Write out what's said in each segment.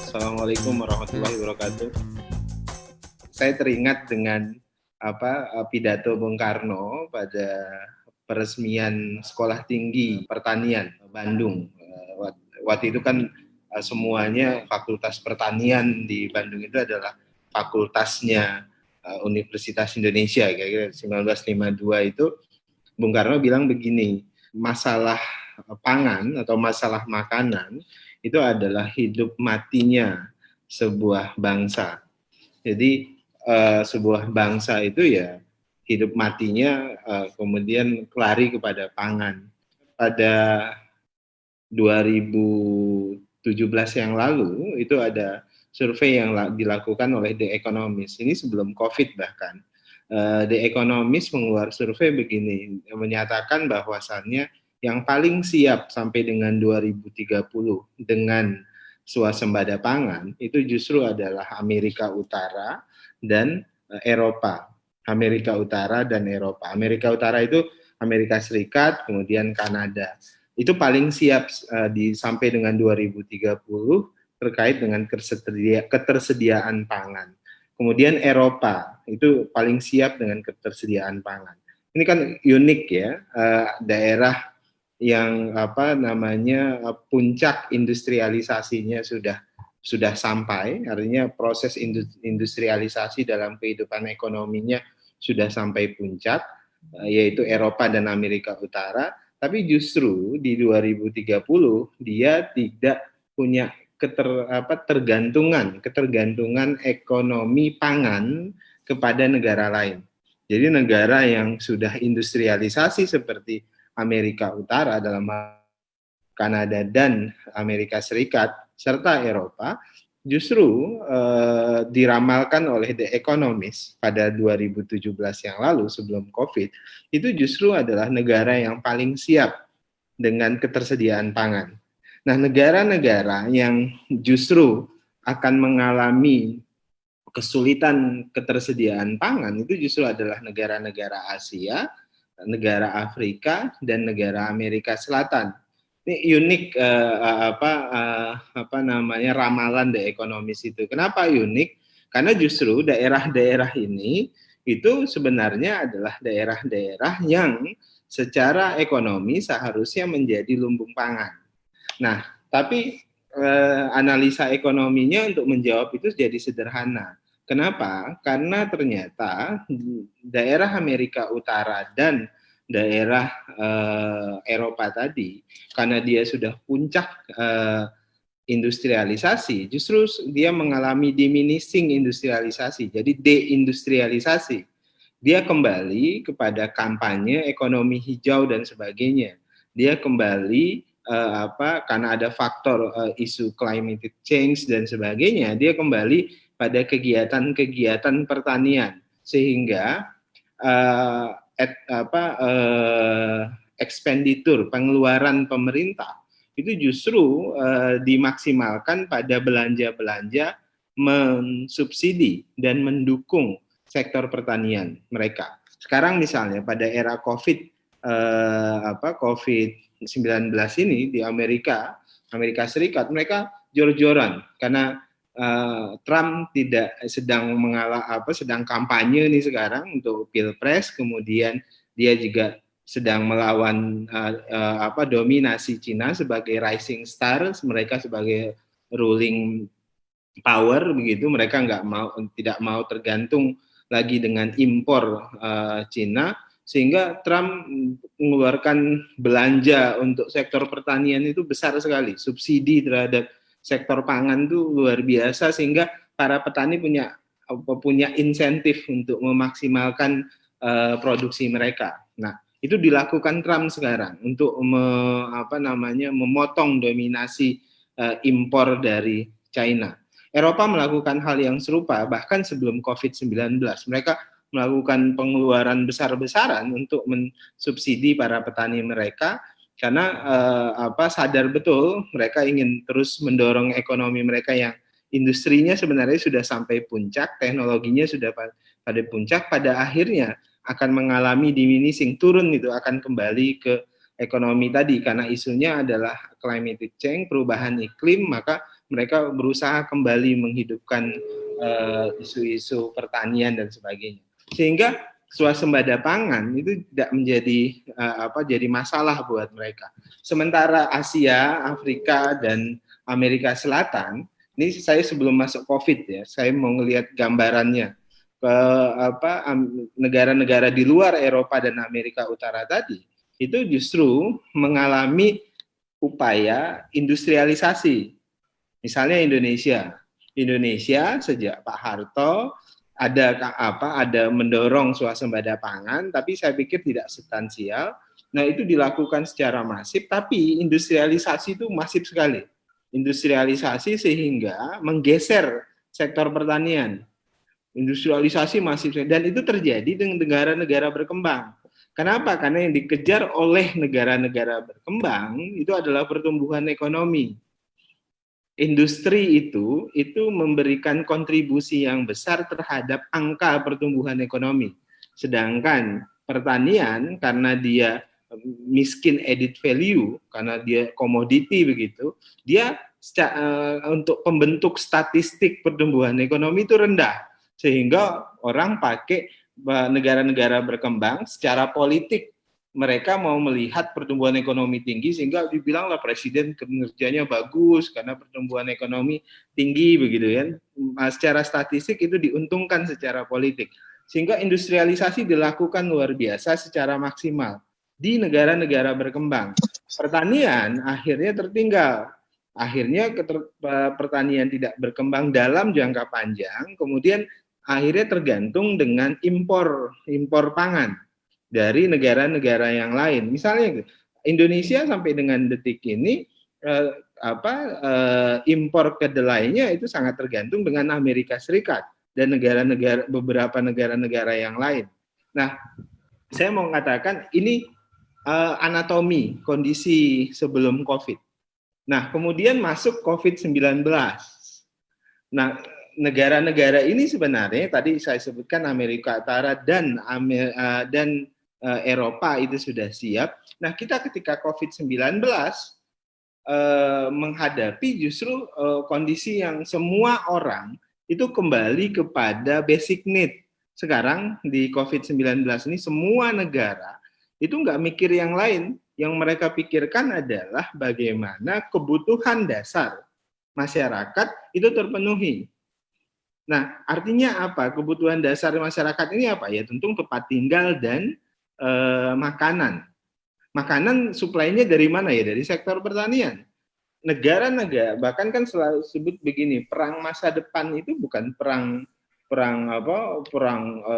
Assalamualaikum warahmatullahi wabarakatuh. Saya teringat dengan pidato Bung Karno pada peresmian Sekolah Tinggi Pertanian Bandung. Waktu itu kan semuanya Fakultas Pertanian di Bandung itu adalah fakultasnya Universitas Indonesia. Kira-kira 1952 itu Bung Karno bilang begini, masalah pangan atau masalah makanan itu adalah hidup matinya sebuah bangsa. Jadi sebuah bangsa itu ya hidup matinya kemudian lari kepada pangan. Pada 2017 yang lalu itu ada survei yang dilakukan oleh The Economist. Ini sebelum COVID bahkan. The Economist mengeluarkan survei begini, menyatakan bahwasannya yang paling siap sampai dengan 2030 dengan swasembada pangan itu justru adalah Amerika Utara dan Eropa. Amerika Utara dan Eropa. Amerika Utara itu Amerika Serikat, kemudian Kanada. Itu paling siap sampai dengan 2030 terkait dengan ketersediaan pangan. Kemudian Eropa itu paling siap dengan ketersediaan pangan. Ini kan unik ya, daerah yang puncak industrialisasinya sudah sampai, artinya proses industrialisasi dalam kehidupan ekonominya sudah sampai puncak, yaitu Eropa dan Amerika Utara. Tapi justru di 2030 dia tidak punya ketergantungan ekonomi pangan kepada negara lain. Jadi negara yang sudah industrialisasi seperti Amerika Utara dalam Kanada dan Amerika Serikat serta Eropa justru diramalkan oleh The Economist pada 2017 yang lalu sebelum COVID itu justru adalah negara yang paling siap dengan ketersediaan pangan. Nah, negara-negara yang justru akan mengalami kesulitan ketersediaan pangan itu justru adalah negara-negara Asia, negara Afrika, dan negara Amerika Selatan. Ini unik ramalan The Economist itu. Kenapa unik? Karena justru daerah-daerah ini itu sebenarnya adalah daerah-daerah yang secara ekonomi seharusnya menjadi lumbung pangan. Nah, tapi analisa ekonominya untuk menjawab itu jadi sederhana. Kenapa? Karena ternyata daerah Amerika Utara dan daerah Eropa tadi, karena dia sudah puncak industrialisasi, justru dia mengalami diminishing industrialisasi, jadi deindustrialisasi. Dia kembali kepada kampanye ekonomi hijau dan sebagainya. Dia kembali karena ada faktor isu climate change dan sebagainya, dia kembali pada kegiatan-kegiatan pertanian sehingga ekspenditur pengeluaran pemerintah itu justru dimaksimalkan pada belanja-belanja mensubsidi dan mendukung sektor pertanian mereka. Sekarang misalnya pada era COVID-19 ini di Amerika Serikat mereka jor-joran karena Trump tidak sedang kampanye nih sekarang untuk pilpres, kemudian dia juga sedang melawan dominasi Cina sebagai rising star, mereka sebagai ruling power begitu, mereka tidak mau tergantung lagi dengan impor Cina, sehingga Trump mengeluarkan belanja untuk sektor pertanian itu besar sekali, subsidi terhadap sektor pangan itu luar biasa, sehingga para petani punya insentif untuk memaksimalkan produksi mereka. Nah, itu dilakukan Trump sekarang untuk memotong dominasi impor dari China. Eropa melakukan hal yang serupa bahkan sebelum COVID-19. Mereka melakukan pengeluaran besar-besaran untuk mensubsidi para petani mereka karena sadar betul mereka ingin terus mendorong ekonomi mereka yang industrinya sebenarnya sudah sampai puncak, teknologinya sudah pada puncak, pada akhirnya akan mengalami diminishing, turun itu akan kembali ke ekonomi tadi, karena isunya adalah climate change, perubahan iklim, maka mereka berusaha kembali menghidupkan isu-isu pertanian dan sebagainya. Sehingga swasembada pangan itu tidak menjadi jadi masalah buat mereka. Sementara Asia, Afrika, dan Amerika Selatan, ini saya sebelum masuk COVID ya, saya mau ngelihat gambarannya ke negara-negara di luar Eropa dan Amerika Utara tadi, itu justru mengalami upaya industrialisasi. Misalnya Indonesia sejak Pak Harto ada mendorong swasembada pangan, tapi saya pikir tidak substansial. Nah, itu dilakukan secara masif, tapi industrialisasi itu masif sekali. Industrialisasi sehingga menggeser sektor pertanian. Industrialisasi masif, dan itu terjadi dengan negara-negara berkembang. Kenapa? Karena yang dikejar oleh negara-negara berkembang itu adalah pertumbuhan ekonomi. Industri itu memberikan kontribusi yang besar terhadap angka pertumbuhan ekonomi. Sedangkan pertanian, karena dia miskin added value, karena dia komoditi begitu, dia untuk pembentuk statistik pertumbuhan ekonomi itu rendah. Sehingga orang pakai negara-negara berkembang secara politik, mereka mau melihat pertumbuhan ekonomi tinggi sehingga dibilanglah presiden kinerjanya bagus karena pertumbuhan ekonomi tinggi begitu ya. Secara statistik itu diuntungkan secara politik. Sehingga industrialisasi dilakukan luar biasa secara maksimal di negara-negara berkembang. Pertanian akhirnya tertinggal. Akhirnya pertanian tidak berkembang dalam jangka panjang, kemudian akhirnya tergantung dengan impor pangan dari negara-negara yang lain. Misalnya Indonesia sampai dengan detik ini impor kedelainya itu sangat tergantung dengan Amerika Serikat dan beberapa negara-negara yang lain. Nah, saya mau mengatakan ini anatomi kondisi sebelum COVID. Nah, kemudian masuk COVID-19. Nah, negara-negara ini sebenarnya tadi saya sebutkan Amerika Utara dan Eropa itu sudah siap. Nah, kita ketika COVID-19 menghadapi justru kondisi yang semua orang itu kembali kepada basic need. Sekarang di COVID-19 ini semua negara itu nggak mikir yang lain. Yang mereka pikirkan adalah bagaimana kebutuhan dasar masyarakat itu terpenuhi. Nah, artinya apa? Kebutuhan dasar masyarakat ini apa? Ya tentu tempat tinggal dan makanan. Makanan suplainya dari mana ya? Dari sektor pertanian. Negara-negara bahkan kan selalu sebut begini, perang masa depan itu bukan perang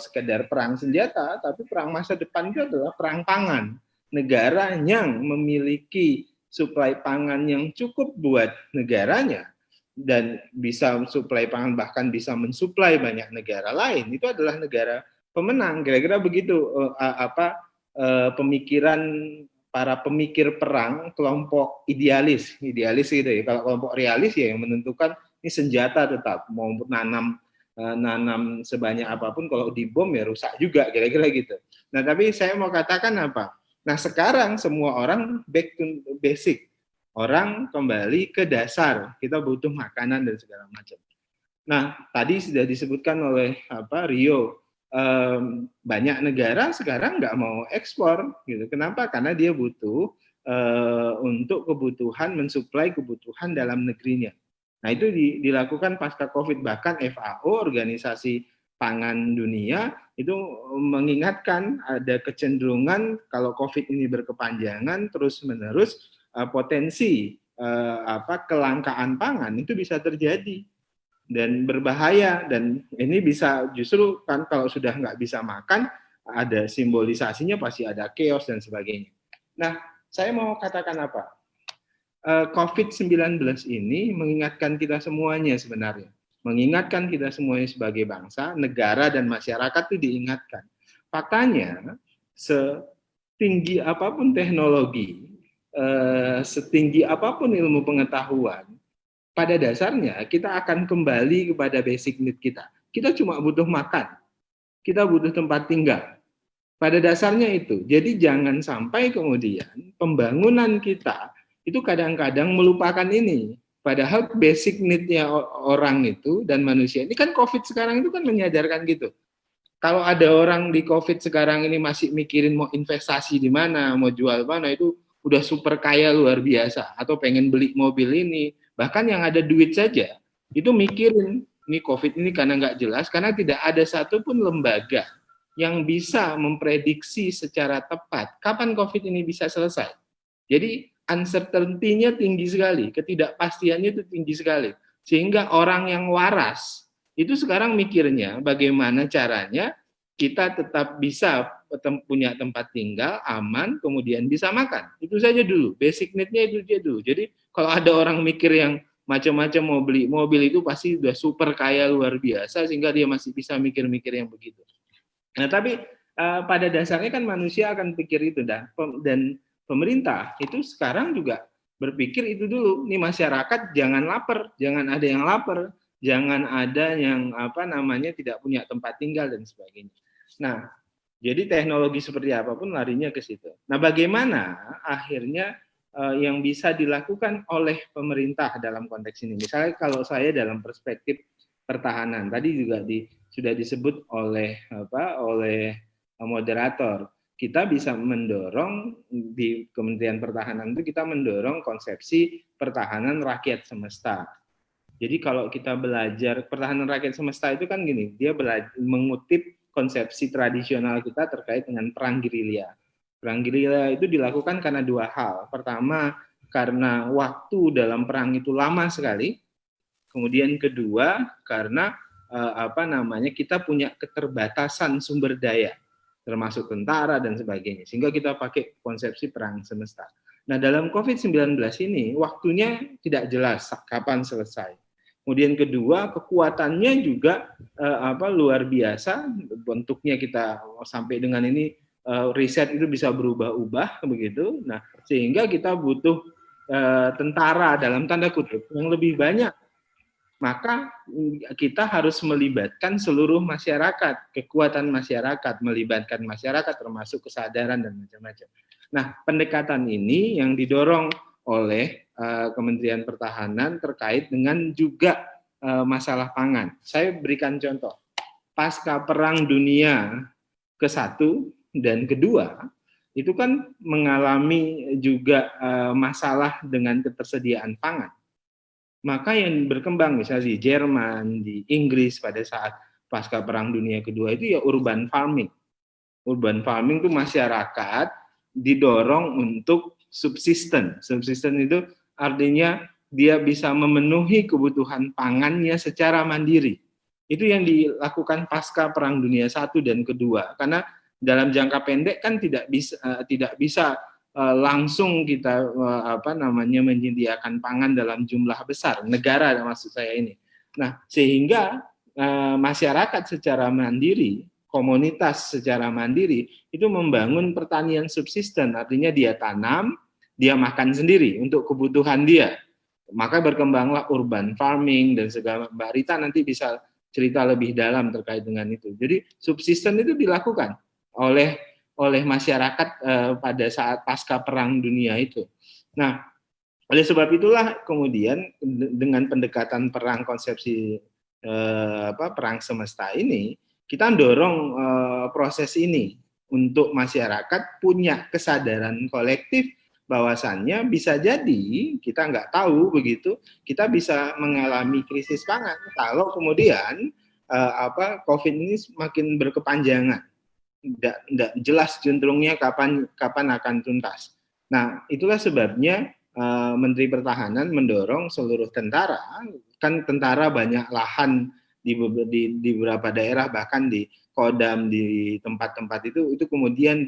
sekedar perang senjata, tapi perang masa depan itu adalah perang pangan. Negara yang memiliki suplai pangan yang cukup buat negaranya dan bisa mensuplai pangan, bahkan bisa mensuplai banyak negara lain, itu adalah negara pemenang. Kira-kira begitu pemikiran para pemikir perang, kelompok idealis gitu ya. Kalau kelompok realis ya yang menentukan ini senjata tetap mau nanam sebanyak apapun, kalau dibom ya rusak juga, kira-kira gitu. Nah, tapi saya mau katakan apa? Nah, sekarang semua orang back to basic. Orang kembali ke dasar. Kita butuh makanan dan segala macam. Nah, tadi sudah disebutkan oleh Rio, banyak negara sekarang nggak mau ekspor, gitu. Kenapa? Karena dia butuh untuk kebutuhan mensuplai kebutuhan dalam negerinya. Nah, itu dilakukan pasca COVID. Bahkan FAO, Organisasi Pangan Dunia, itu mengingatkan ada kecenderungan kalau COVID ini berkepanjangan terus-menerus, potensi kelangkaan pangan itu bisa terjadi dan berbahaya, dan ini bisa justru kan kalau sudah nggak bisa makan, ada simbolisasinya pasti ada chaos dan sebagainya. Nah, saya mau katakan apa? COVID-19 ini mengingatkan kita semuanya sebenarnya. Mengingatkan kita semuanya sebagai bangsa, negara, dan masyarakat itu diingatkan. Faktanya, setinggi apapun teknologi, setinggi apapun ilmu pengetahuan, pada dasarnya kita akan kembali kepada basic need kita. Kita cuma butuh makan, kita butuh tempat tinggal, Pada dasarnya itu. Jadi jangan sampai kemudian pembangunan kita itu kadang-kadang melupakan ini. Padahal basic need-nya orang itu dan manusia ini kan COVID sekarang itu kan menyadarkan gitu. Kalau ada orang di COVID sekarang ini masih mikirin mau investasi di mana, mau jual mana, itu udah super kaya luar biasa. Atau pengen beli mobil ini. Bahkan yang ada duit saja, itu mikirin, ini COVID ini karena nggak jelas, karena tidak ada satupun lembaga yang bisa memprediksi secara tepat kapan COVID ini bisa selesai. Jadi uncertainty-nya tinggi sekali, ketidakpastiannya itu tinggi sekali. Sehingga orang yang waras itu sekarang mikirnya bagaimana caranya kita tetap bisa punya tempat tinggal, aman, kemudian bisa makan. Itu saja dulu, basic need-nya itu dia dulu. Jadi kalau ada orang mikir yang macam-macam mau beli mobil itu pasti sudah super kaya luar biasa sehingga dia masih bisa mikir-mikir yang begitu. Nah, tapi pada dasarnya kan manusia akan pikir itu dan pemerintah itu sekarang juga berpikir itu dulu. Nih masyarakat jangan lapar, jangan ada yang lapar, jangan ada yang tidak punya tempat tinggal dan sebagainya. Nah, jadi teknologi seperti apapun larinya ke situ. Nah, bagaimana akhirnya yang bisa dilakukan oleh pemerintah dalam konteks ini? Misalnya kalau saya dalam perspektif pertahanan, tadi juga sudah disebut oleh moderator, kita bisa mendorong di Kementerian Pertahanan itu kita mendorong konsepsi pertahanan rakyat semesta. Jadi kalau kita belajar pertahanan rakyat semesta itu kan gini, dia mengutip konsepsi tradisional kita terkait dengan perang gerilya. Perang gerilya itu dilakukan karena dua hal. Pertama, karena waktu dalam perang itu lama sekali. Kemudian kedua, karena kita punya keterbatasan sumber daya, termasuk tentara dan sebagainya. Sehingga kita pakai konsepsi perang semesta. Nah, dalam COVID-19 ini waktunya tidak jelas kapan selesai. Kemudian kedua, kekuatannya juga luar biasa. Bentuknya kita sampai dengan ini riset itu bisa berubah-ubah begitu. Nah, sehingga kita butuh tentara dalam tanda kutip yang lebih banyak. Maka kita harus melibatkan seluruh masyarakat, kekuatan masyarakat, melibatkan masyarakat termasuk kesadaran dan macam-macam. Nah, pendekatan ini yang didorong oleh Kementerian Pertahanan terkait dengan juga masalah pangan. Saya berikan contoh. Pasca Perang Dunia ke-1 dan kedua, itu kan mengalami juga masalah dengan ketersediaan pangan. Maka yang berkembang misalnya di Jerman, di Inggris pada saat pasca Perang Dunia Kedua itu ya urban farming. Urban farming itu masyarakat didorong untuk subsisten. Subsisten itu artinya dia bisa memenuhi kebutuhan pangannya secara mandiri. Itu yang dilakukan pasca Perang Dunia I dan Kedua. Karena dalam jangka pendek kan tidak bisa langsung kita menyediakan pangan dalam jumlah besar, negara maksud saya ini. Nah, sehingga masyarakat secara mandiri, komunitas secara mandiri itu membangun pertanian subsisten, artinya dia tanam, dia makan sendiri untuk kebutuhan dia. Maka berkembanglah urban farming dan segala. Mbak Rita nanti bisa cerita lebih dalam terkait dengan itu. Jadi subsisten itu dilakukan oleh masyarakat pada saat pasca Perang Dunia itu. Nah, oleh sebab itulah kemudian dengan pendekatan perang konsepsi perang semesta ini, kita dorong proses ini untuk masyarakat punya kesadaran kolektif bahwasannya bisa jadi kita nggak tahu begitu, kita bisa mengalami krisis pangan kalau kemudian COVID ini semakin berkepanjangan. Tidak jelas cenderungnya kapan akan tuntas. Nah, itulah sebabnya Menteri Pertahanan mendorong seluruh tentara, kan tentara banyak lahan di beberapa daerah, bahkan di Kodam, di tempat-tempat itu kemudian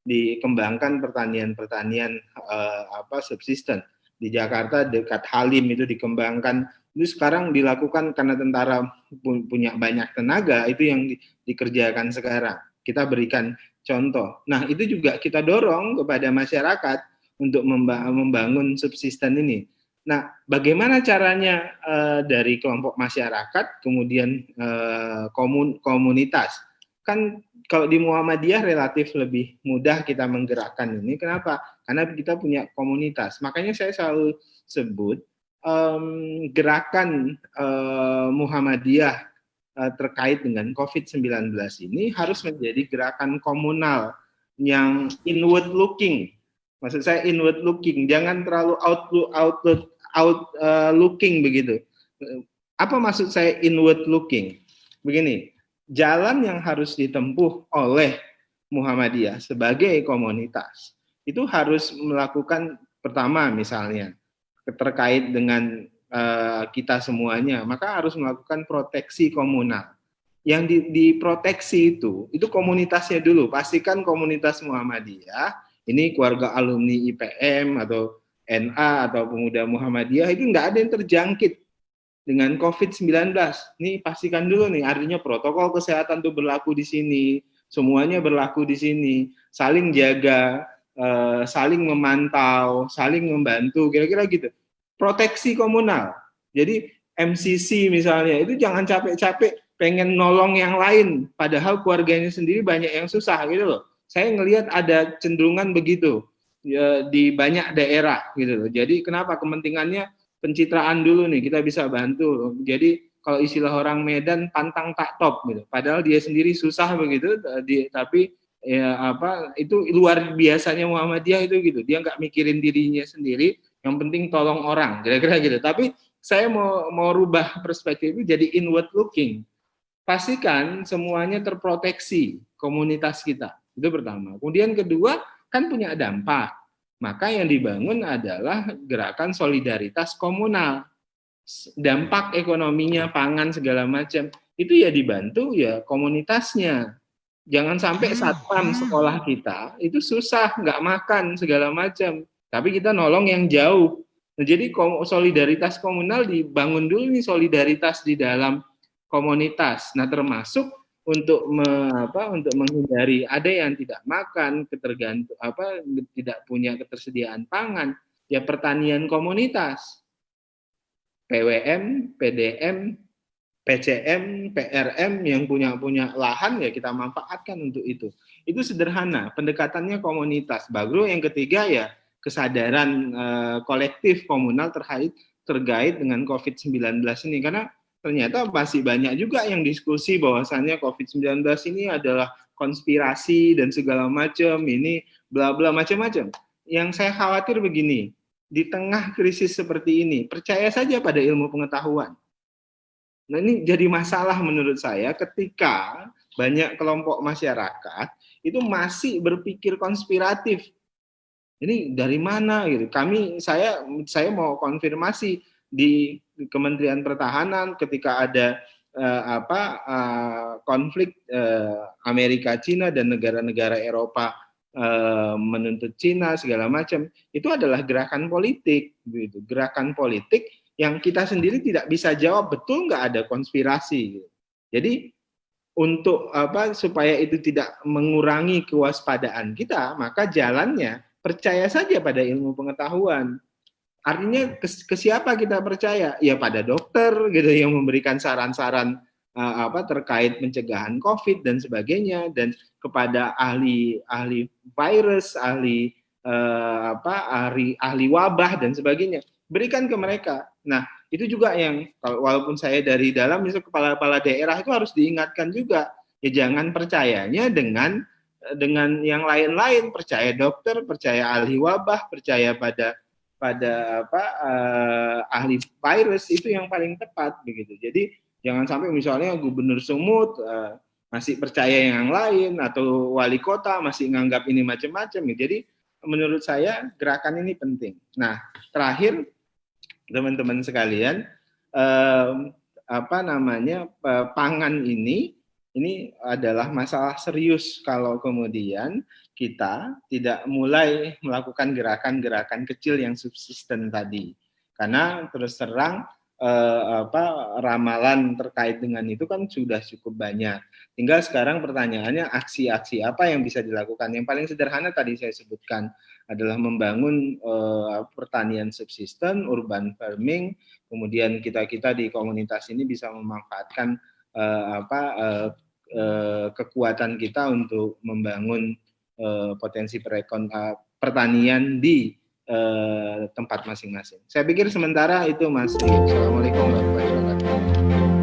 dikembangkan pertanian subsisten. Di Jakarta dekat Halim itu dikembangkan. Itu sekarang dilakukan karena tentara punya banyak tenaga, itu yang dikerjakan sekarang. Kita berikan contoh. Nah, itu juga kita dorong kepada masyarakat untuk membangun subsisten ini. Nah, bagaimana caranya dari kelompok masyarakat, kemudian komunitas. kan kalau di Muhammadiyah relatif lebih mudah kita menggerakkan ini. Kenapa? Karena kita punya komunitas. Makanya saya selalu sebut gerakan Muhammadiyah terkait dengan COVID-19 ini harus menjadi gerakan komunal yang inward looking. Maksud saya inward looking, jangan terlalu looking begitu. Apa maksud saya inward looking? Begini, jalan yang harus ditempuh oleh Muhammadiyah sebagai komunitas itu harus melakukan pertama misalnya terkait dengan kita semuanya, maka harus melakukan proteksi komunal. Yang diproteksi itu komunitasnya dulu. Pastikan komunitas Muhammadiyah, ini keluarga alumni IPM atau NA atau pemuda Muhammadiyah itu nggak ada yang terjangkit dengan COVID-19. Nih pastikan dulu nih, artinya protokol kesehatan itu berlaku di sini, semuanya berlaku di sini, saling jaga, saling memantau, saling membantu, kira-kira gitu. Proteksi komunal. Jadi MCC misalnya itu jangan capek-capek pengen nolong yang lain, padahal keluarganya sendiri banyak yang susah gitu loh. Saya ngelihat ada cenderungan begitu ya, di banyak daerah gitu loh. Jadi kenapa kepentingannya pencitraan dulu nih, kita bisa bantu. Jadi kalau istilah orang Medan pantang tak top gitu. Padahal dia sendiri susah begitu, tapi ya apa itu luar biasanya Muhammadiyah itu gitu. Dia nggak mikirin dirinya sendiri, yang penting tolong orang, kira-kira gitu. Tapi saya mau rubah perspektif itu jadi inward looking. Pastikan semuanya terproteksi komunitas kita. Itu pertama. Kemudian kedua, kan punya dampak. Maka yang dibangun adalah gerakan solidaritas komunal. Dampak ekonominya, pangan segala macam, itu ya dibantu ya komunitasnya. Jangan sampai satpam sekolah kita itu susah, nggak makan segala macam. Tapi kita nolong yang jauh. Nah, jadi solidaritas komunal dibangun dulu nih, solidaritas di dalam komunitas. Nah, termasuk untuk untuk menghindari ada yang tidak makan, tidak punya ketersediaan pangan, ya pertanian komunitas. PWM, PDM, PCM, PRM yang punya lahan ya kita manfaatkan untuk itu. Itu sederhana, pendekatannya komunitas. Baru yang ketiga ya kesadaran kolektif komunal terkait dengan COVID-19 ini, karena ternyata masih banyak juga yang diskusi bahwasannya COVID-19 ini adalah konspirasi dan segala macam, ini bla bla macam-macam. Yang saya khawatir begini, di tengah krisis seperti ini, percaya saja pada ilmu pengetahuan. Nah, ini jadi masalah menurut saya ketika banyak kelompok masyarakat itu masih berpikir konspiratif. Ini dari mana gitu? Saya mau konfirmasi di Kementerian Pertahanan ketika ada konflik Amerika Cina dan negara-negara Eropa menuntut Cina segala macam, itu adalah gerakan politik gitu. Gerakan politik yang kita sendiri tidak bisa jawab betul nggak ada konspirasi. Jadi untuk supaya itu tidak mengurangi kewaspadaan kita, maka jalannya percaya saja pada ilmu pengetahuan. Artinya ke siapa kita percaya? Ya pada dokter gitu yang memberikan saran-saran terkait pencegahan COVID dan sebagainya, dan kepada ahli virus, ahli wabah dan sebagainya. Berikan ke mereka. Nah, itu juga yang walaupun saya dari dalam, misalnya kepala-kepala daerah itu harus diingatkan juga. Ya jangan percayanya dengan yang lain-lain, percaya dokter, percaya ahli wabah, percaya pada ahli virus, itu yang paling tepat begitu. Jadi jangan sampai misalnya Gubernur Sumut masih percaya yang lain, atau wali kota masih nganggap ini macam-macam. Jadi menurut saya gerakan ini penting. Nah, terakhir teman-teman sekalian, pangan ini adalah masalah serius kalau kemudian kita tidak mulai melakukan gerakan-gerakan kecil yang subsisten tadi. Karena terus terang ramalan terkait dengan itu kan sudah cukup banyak. Tinggal sekarang pertanyaannya aksi-aksi apa yang bisa dilakukan. Yang paling sederhana tadi saya sebutkan adalah membangun pertanian subsisten, urban farming. Kemudian kita di komunitas ini bisa memanfaatkan kekuatan kita untuk membangun potensi pertanian di tempat masing-masing. Saya pikir sementara itu, Mas. Assalamualaikum warahmatullahi wabarakatuh.